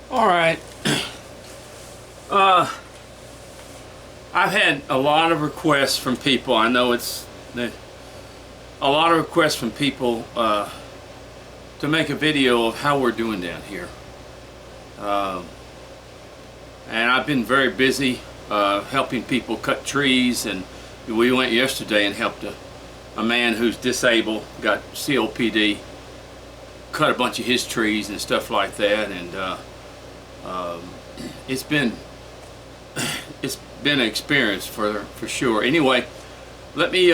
All right. Uh, I've had a lot of requests from people. I know a lot of requests from people to make a video of how we're doing down here. And I've been very busy helping people cut trees, and we went yesterday and helped a man who's disabled, got COPD, cut a bunch of his trees and stuff like that, and it's been an experience for sure. Anyway, let me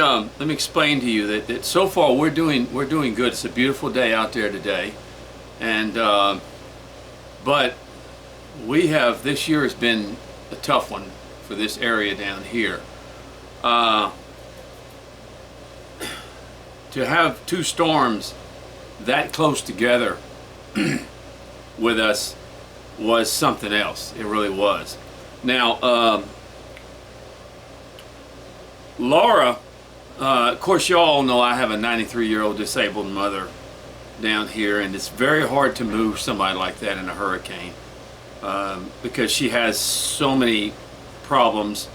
explain to you that so far we're doing good. It's a beautiful day out there today, and but this year has been a tough one for this area down here. To have two storms that close together with us was something else. It really was. Now, Laura, of course you all know I have a 93-year-old disabled mother down here, and it's very hard to move somebody like that in a hurricane because she has so many problems.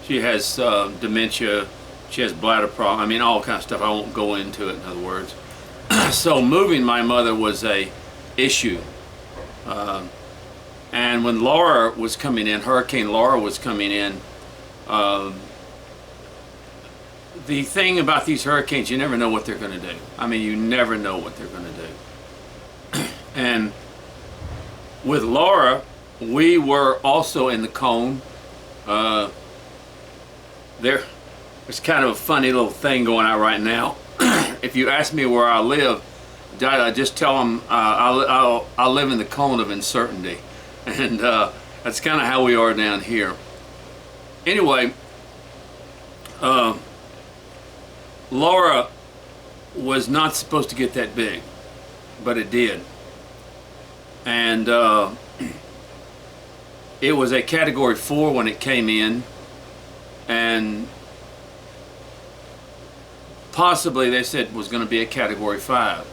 She has dementia, she has bladder problem, I mean all kinds of stuff. I won't go into it, in other words. So moving my mother was a issue. And when Laura was coming in, Hurricane Laura was coming in, the thing about these hurricanes, you never know what they're going to do. I mean, you never know what they're going to do. And with Laura, we were also in the cone. There's kind of a funny little thing going on right now. If you ask me where I live, I just tell them I live in the cone of uncertainty. And that's kind of how we are down here. Anyway, Laura was not supposed to get that big, but it did. And it was a Category 4 when it came in, and possibly they said was going to be a Category 5.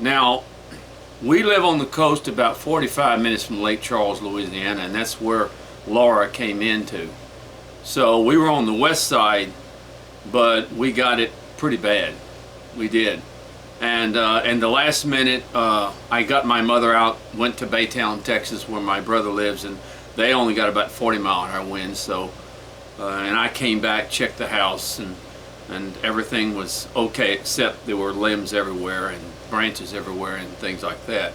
Now, we live on the coast about 45 minutes from Lake Charles, Louisiana, and that's where Laura came into. So we were on the west side, but we got it pretty bad. We did. And the last minute, I got my mother out, went to Baytown, Texas, where my brother lives, and they only got about 40-mile-an-hour winds. So, and I came back, checked the house, and everything was okay, except there were limbs everywhere and branches everywhere and things like that.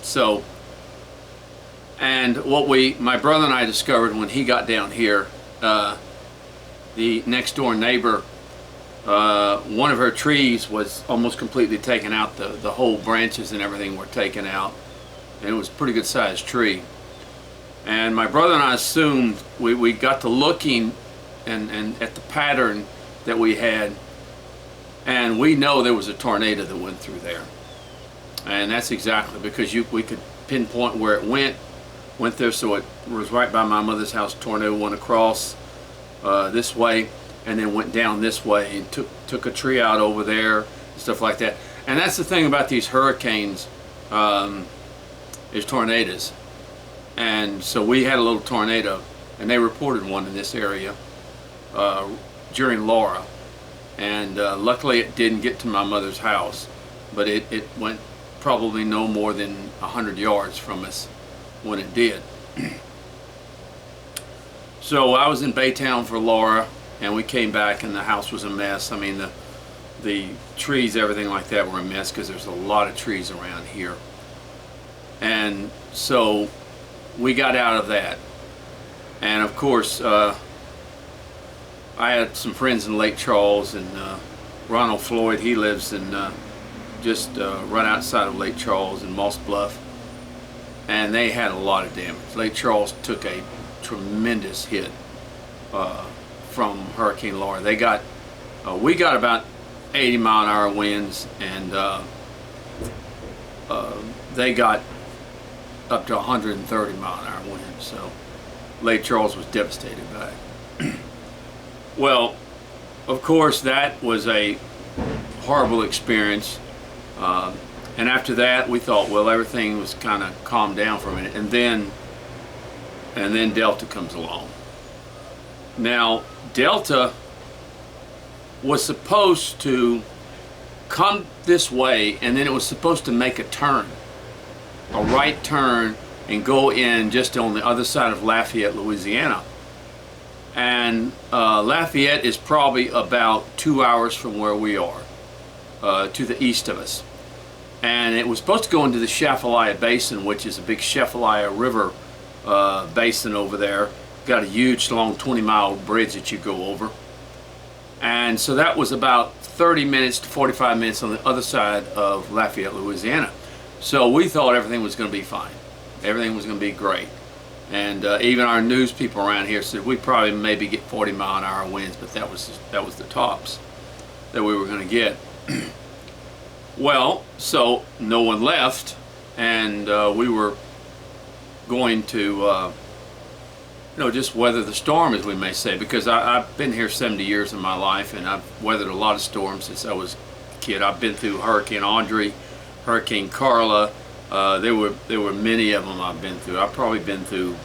So, and what my brother and I discovered when he got down here, the next door neighbor, one of her trees was almost completely taken out. The whole branches and everything were taken out, and it was a pretty good sized tree. And my brother and I assumed, we got to looking and at the pattern that we had, and we know there was a tornado that went through there. And that's exactly because we could pinpoint where it went there. So it was right by my mother's house. Tornado went across this way and then went down this way and took a tree out over there and stuff like that. And that's the thing about these hurricanes, is tornadoes. And so we had a little tornado, and they reported one in this area during Laura. And luckily it didn't get to my mother's house, but it went probably no more than 100 yards from us when it did. So I was in Baytown for Laura, and we came back and the house was a mess. I mean, the trees, everything like that were a mess because there's a lot of trees around here. And so we got out of that. And of course, I had some friends in Lake Charles, and Ronald Floyd, he lives in just right outside of Lake Charles in Moss Bluff, and they had a lot of damage. Lake Charles took a tremendous hit from Hurricane Laura. We got about 80-mile-an-hour winds, and they got up to 130-mile-an-hour winds. So Lake Charles was devastated by it. Well, of course, that was a horrible experience. And after that, we thought, well, everything was kind of calmed down for a minute, and then Delta comes along. Now, Delta was supposed to come this way, and then it was supposed to make a turn, a right turn, and go in just on the other side of Lafayette, Louisiana. And Lafayette is probably about 2 hours from where we are, to the east of us. And it was supposed to go into the Chafalaya Basin, which is a big Chafalaya River basin over there. Got a huge, long 20-mile bridge that you go over. And so that was about 30 minutes to 45 minutes on the other side of Lafayette, Louisiana. So we thought everything was going to be fine. Everything was going to be great. And even our news people around here said we probably maybe get 40-mile-an-hour winds, but that was the tops that we were going to get. Well, so no one left, and we were going to just weather the storm, as we may say, because I've been here 70 years in my life, and I've weathered a lot of storms since I was a kid. I've been through Hurricane Andre, Hurricane Carla. There were many of them I've been through. I've probably been through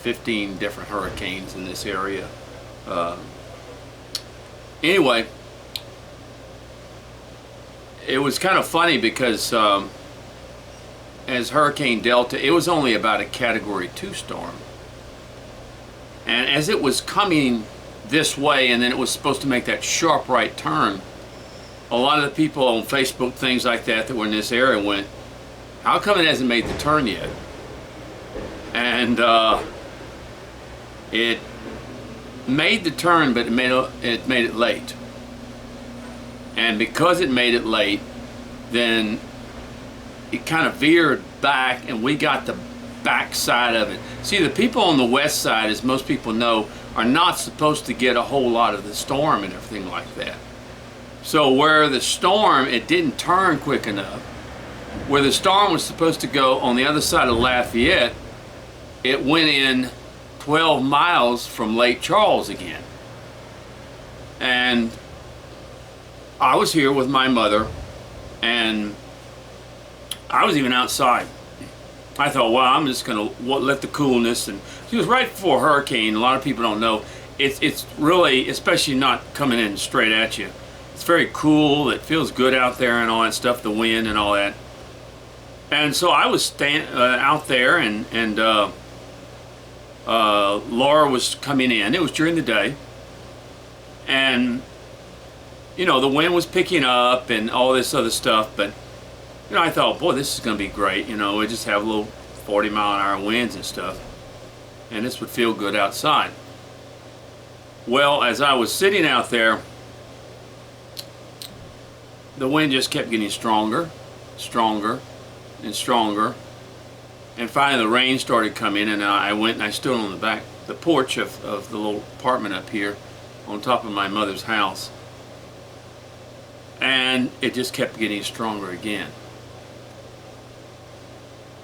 15 different hurricanes in this area. Anyway, it was kind of funny because as Hurricane Delta, it was only about a Category 2 storm. And as it was coming this way, and then it was supposed to make that sharp right turn, a lot of the people on Facebook, things like that were in this area went, how come it hasn't made the turn yet? And it made the turn, but it made it late. And because it made it late, then it kind of veered back, and we got the back side of it. See, the people on the west side, as most people know, are not supposed to get a whole lot of the storm and everything like that. So where the storm, it didn't turn quick enough. Where the storm was supposed to go on the other side of Lafayette, it went in 12 miles from Lake Charles again. And I was here with my mother, and I was even outside. I thought, well, I'm just going to let the coolness, and it was right before a hurricane. A lot of people don't know. It's really, especially not coming in straight at you, it's very cool. It feels good out there and all that stuff, the wind and all that. And so I was out there, and Laura was coming in. It was during the day. And, the wind was picking up and all this other stuff, but I thought, boy, this is going to be great. We just have little 40-mile-an-hour winds and stuff, and this would feel good outside. Well, as I was sitting out there, the wind just kept getting stronger, stronger, and stronger. And finally, the rain started coming, and I went and I stood on the porch of the little apartment up here on top of my mother's house. And it just kept getting stronger again.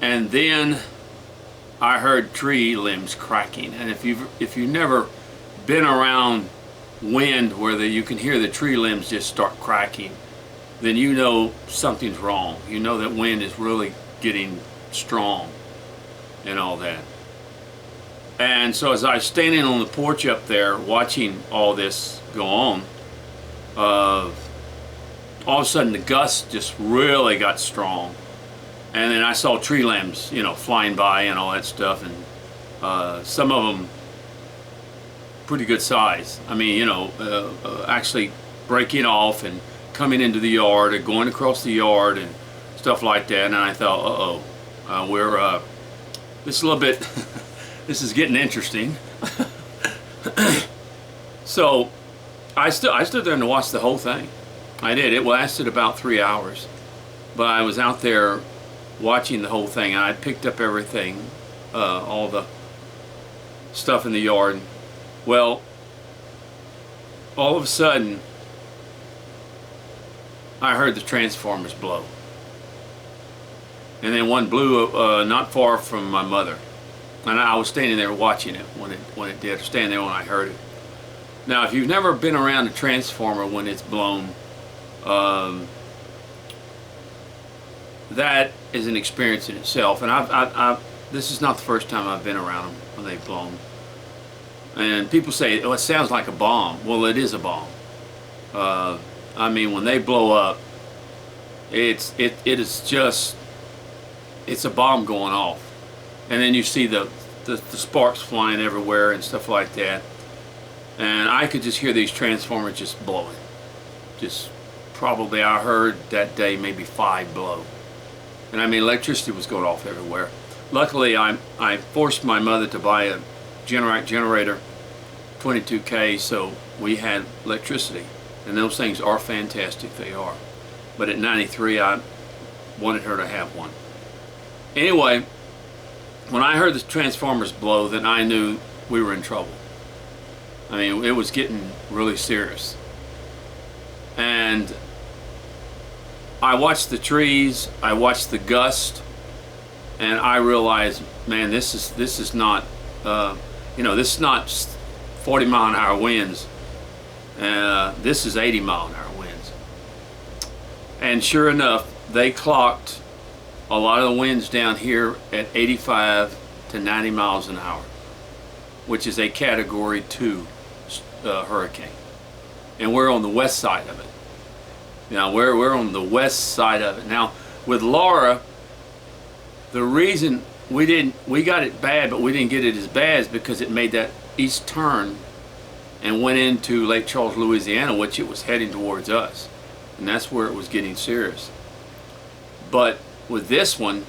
And then I heard tree limbs cracking. And if you've never been around wind where you can hear the tree limbs just start cracking, then you know something's wrong. You know that wind is really getting strong and all that. And so as I was standing on the porch up there watching all this go on, all of a sudden the gusts just really got strong. And then I saw tree limbs, flying by and all that stuff, and some of them pretty good size. I mean, actually breaking off and coming into the yard and going across the yard and stuff like that. And I thought, this is a little bit, this is getting interesting. So I stood there and watched the whole thing. I did. It lasted about 3 hours, but I was out there watching the whole thing, and I picked up everything, all the stuff in the yard. Well, all of a sudden, I heard the transformers blow. And then one blew not far from my mother. And I was standing there watching it when it did, standing there when I heard it. Now, if you've never been around a transformer when it's blown, that is an experience in itself. And this is not the first time I've been around them when they've blown. And people say, "Oh, it sounds like a bomb." Well, it is a bomb. I mean, when they blow up, it is just, it's a bomb going off, and then you see the sparks flying everywhere and stuff like that. And I could just hear these transformers just blowing. Just probably, I heard that day maybe 5 blow. And I mean, electricity was going off everywhere. Luckily, I forced my mother to buy a Generac generator, 22K, so we had electricity. And those things are fantastic, they are. But at 93, I wanted her to have one. Anyway, when I heard the transformers blow, then I knew we were in trouble. I mean, it was getting really serious. And I watched the trees, I watched the gust, and I realized, man, this is not, this is not 40-mile-an-hour winds. This is 80-mile-an-hour winds. And sure enough, they clocked a lot of the winds down here at 85 to 90 miles an hour, which is a Category 2 hurricane. And we're on the west side of it. Now, we're on the west side of it. Now, with Laura, the reason we got it bad, but we didn't get it as bad, is because it made that east turn and went into Lake Charles, Louisiana, which it was heading towards us. And that's where it was getting serious. But with this one,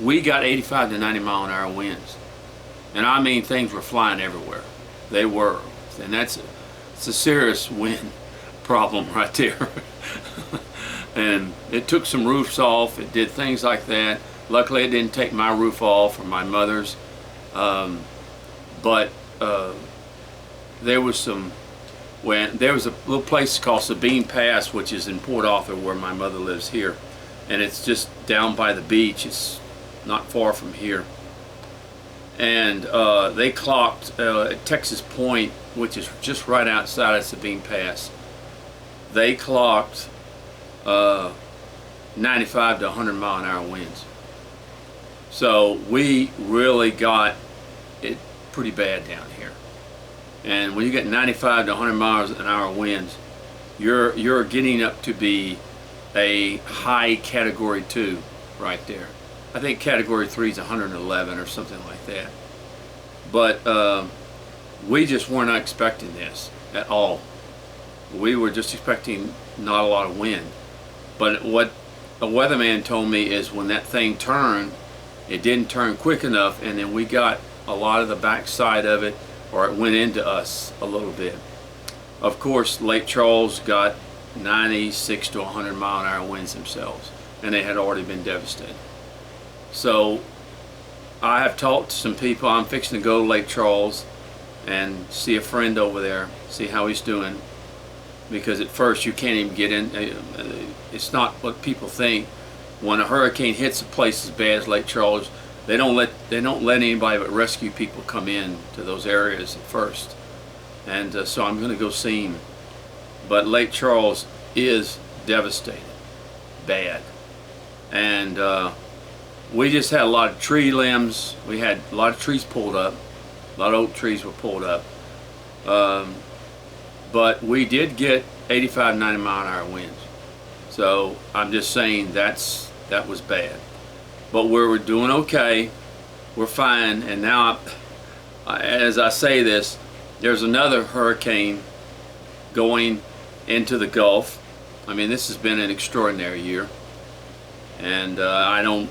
we got 85 to 90 mile an hour winds. And I mean, things were flying everywhere. They were. And it's a serious wind problem right there. And it took some roofs off. It did things like that. Luckily, it didn't take my roof off or my mother's. But there was there was a little place called Sabine Pass, which is in Port Arthur, where my mother lives here. And it's just down by the beach. It's not far from here. And they clocked at Texas Point, which is just right outside of Sabine Pass. They clocked 95 to 100 mile an hour winds. So we really got it pretty bad down here. And when you get 95 to 100 miles an hour winds, you're getting up to be a high Category 2 right there. I think Category 3 is 111 or something like that. But we just were not expecting this at all. We were just expecting not a lot of wind. But what a weatherman told me is when that thing turned, it didn't turn quick enough, and then we got a lot of the backside of it, or it went into us a little bit. Of course, Lake Charles got 96 to 100 mile an hour winds themselves, and they had already been devastated. So I have talked to some people. I'm fixing to go to Lake Charles and see a friend over there, see how he's doing, because at first you can't even get in. It's not what people think. When a hurricane hits a place as bad as Lake Charles, they don't let anybody but rescue people come in to those areas at first. And so I'm going to go see him. But Lake Charles is devastated, bad. And we just had a lot of tree limbs. We had a lot of trees pulled up. A lot of oak trees were pulled up. But we did get 85, 90 mile an hour winds. So I'm just saying that was bad. But we're doing okay. We're fine. And now, as I say this, there's another hurricane going into the Gulf. I mean, this has been an extraordinary year. And I'm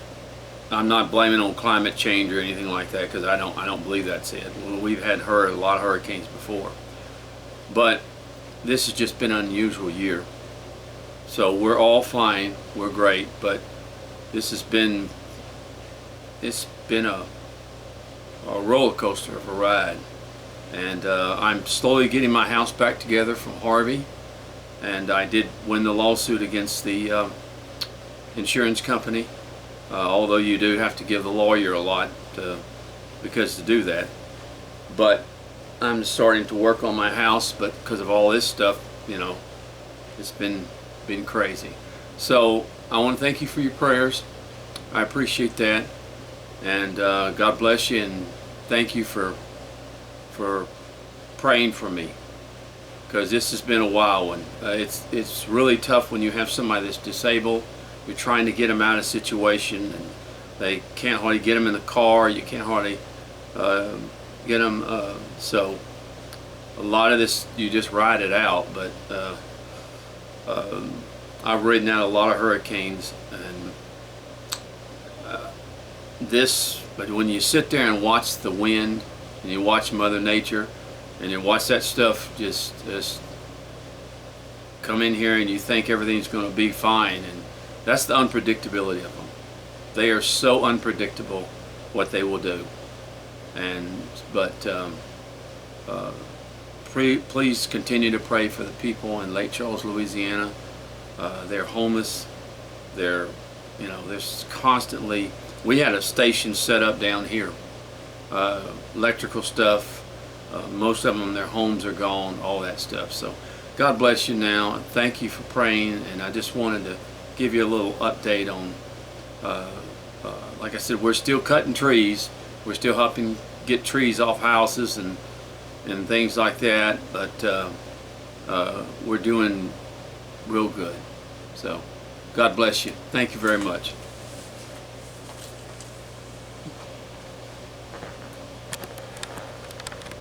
not blaming on climate change or anything like that, because I don't believe that's it. We've had a lot of hurricanes before. But this has just been an unusual year. So we're all fine, we're great, but this has been, it's been a roller coaster of a ride. And I'm slowly getting my house back together from Harvey, and I did win the lawsuit against the insurance company, although you do have to give the lawyer a lot to do that. But I'm starting to work on my house, but because of all this stuff, it's been crazy. So I want to thank you for your prayers. I appreciate that, and God bless you, and thank you for praying for me, because this has been a wild one. It's really tough when you have somebody that's disabled. You're trying to get them out of a situation, and they can't hardly get them in the car. You can't hardly get them. So a lot of this, you just ride it out. But I've ridden out a lot of hurricanes, and but when you sit there and watch the wind, and you watch Mother Nature, and you watch that stuff just come in here, and you think everything's going to be fine, and that's the unpredictability of them. They are so unpredictable what they will do. Please continue to pray for the people in Lake Charles, Louisiana. They're homeless. There's constantly. We had a station set up down here, electrical stuff. Most of them, their homes are gone, all that stuff. So God bless you now, and thank you for praying. And I just wanted to give you a little update on, like I said, we're still cutting trees. We're still helping get trees off houses and things like that. But we're doing real good. So God bless you. Thank you very much.